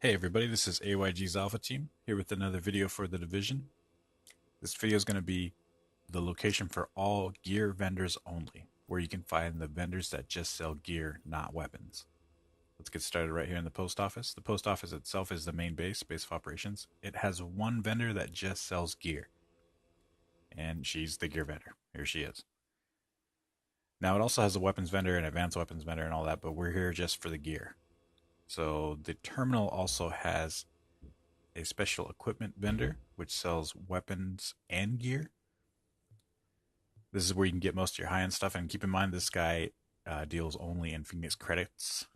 Hey everybody, this is AYG's Alpha Team here with another video for the Division. This video is going to be the location for all gear vendors only, where you can find the vendors that just sell gear, not weapons. Let's get started right here in the post office. The post office itself is the main base of operations. It has one vendor that just sells gear, and she's the gear vendor. Here she is. Now it also has a weapons vendor and advanced weapons vendor and all that, but we're here just for the gear. So the terminal also has a special equipment vendor which sells weapons and gear. This is where you can get most of your high-end stuff, and keep in mind this guy deals only in Phoenix credits,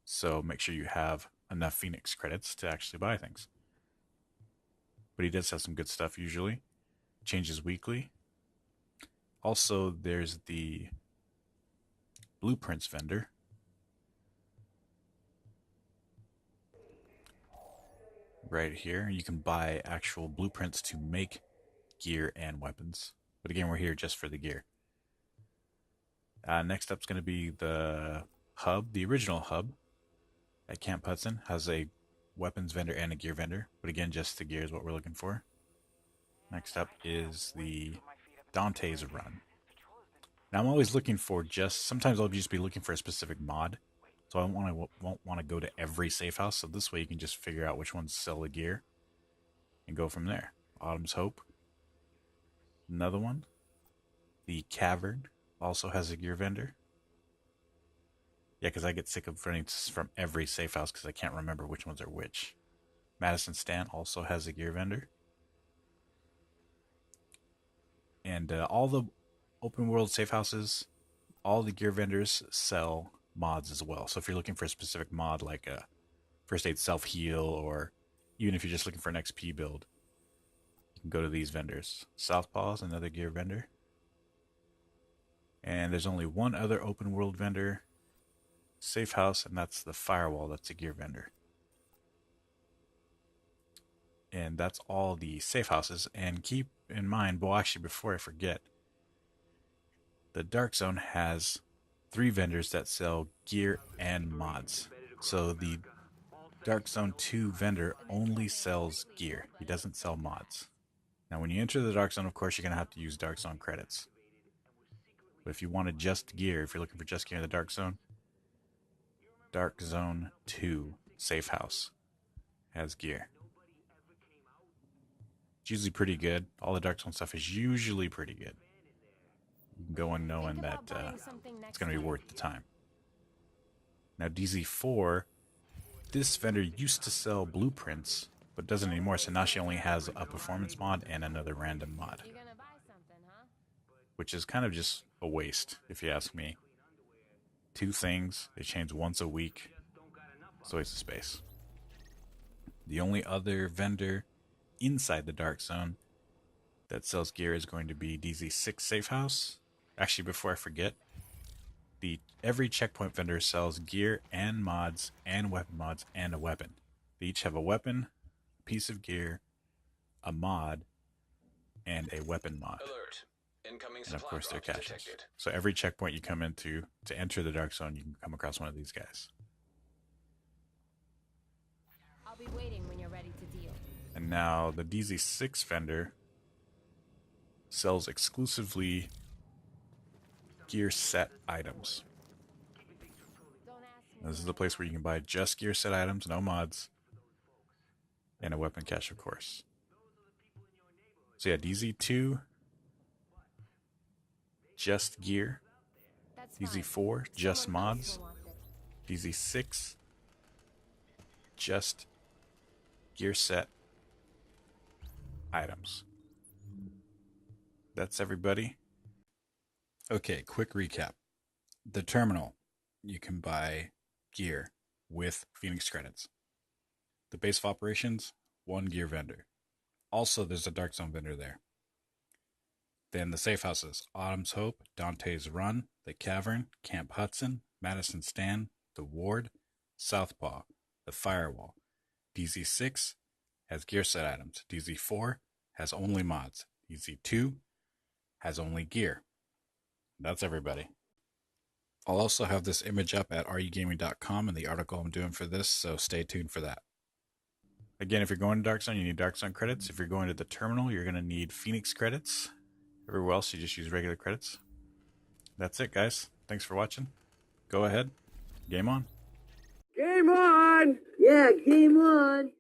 so make sure you have enough Phoenix credits to actually buy things. But he does have some good stuff usually. Changes weekly. Also, there's the blueprints vendor. Right here, you can buy actual blueprints to make gear and weapons. But again, we're here just for the gear. Next up is going to be the hub. The original hub at Camp Hudson has a weapons vendor and a gear vendor. But again, just the gear is what we're looking for. Next up is the Dante's Run. Now I'm always looking for sometimes I'll just be looking for a specific mod. So I won't want to go to every safe house. So this way you can just figure out which ones sell the gear and go from there. Autumn's Hope. Another one. The Cavern also has a gear vendor. Yeah, because I get sick of running from every safe house because I can't remember which ones are which. Madison Stan also has a gear vendor. And all the open world safe houses, all the gear vendors sell mods as well. So if you're looking for a specific mod like a first aid self-heal, or even if you're just looking for an XP build, you can go to these vendors. Southpaw is another gear vendor. And there's only one other open world vendor, safe house, and that's the Firewall. That's a gear vendor. And that's all the safe houses. And keep in mind, well, actually, before I forget, the Dark Zone has 3 vendors that sell gear and mods. So the Dark Zone 2 vendor only sells gear. He doesn't sell mods. Now, when you enter the Dark Zone, of course, you're going to have to use Dark Zone credits. But if you wanted just gear, if you're looking for just gear in the Dark Zone 2 safe house has gear. It's usually pretty good. All the Dark Zone stuff is usually pretty good. You can go in knowing that it's going to be worth the time. Now DZ4, this vendor used to sell blueprints, but doesn't anymore, so now she only has a performance mod and another random mod. Which is kind of just a waste, if you ask me. 2 things, they change once a week. It's a waste of space. The only other vendor inside the Dark Zone that sells gear is going to be DZ6 Safe House. Actually, before I forget, every checkpoint vendor sells gear and mods and weapon mods and a weapon. They each have a weapon, a piece of gear, a mod, and a weapon mod. Alert. Incoming and of course their supply drops caches. detected. So every checkpoint you come into to enter the Dark Zone, you can come across one of these guys. I'll be waiting when you're ready to deal. And now the DZ6 vendor sells exclusively gear set items. This is the place where you can buy just gear set items, no mods, and a weapon cache, of course. So yeah, DZ2, just gear. DZ4, just mods. DZ6, just gear set items. That's everybody. Okay, quick recap. The terminal, you can buy gear with Phoenix credits. The base of operations, one gear vendor. Also, there's a Dark Zone vendor there. Then the safe houses, Autumn's Hope, Dante's Run, The Cavern, Camp Hudson, Madison Stan, The Ward, Southpaw, The Firewall. DZ6 has gear set items. DZ4 has only mods. DZ2 has only gear. That's everybody. I'll also have this image up at rugaming.com in the article I'm doing for this, so stay tuned for that. Again, if you're going to Dark Zone, you need Dark Zone credits. If you're going to the terminal, you're going to need Phoenix credits. Everywhere else, you just use regular credits. That's it, guys. Thanks for watching. Go ahead. Game on. Game on! Yeah, game on!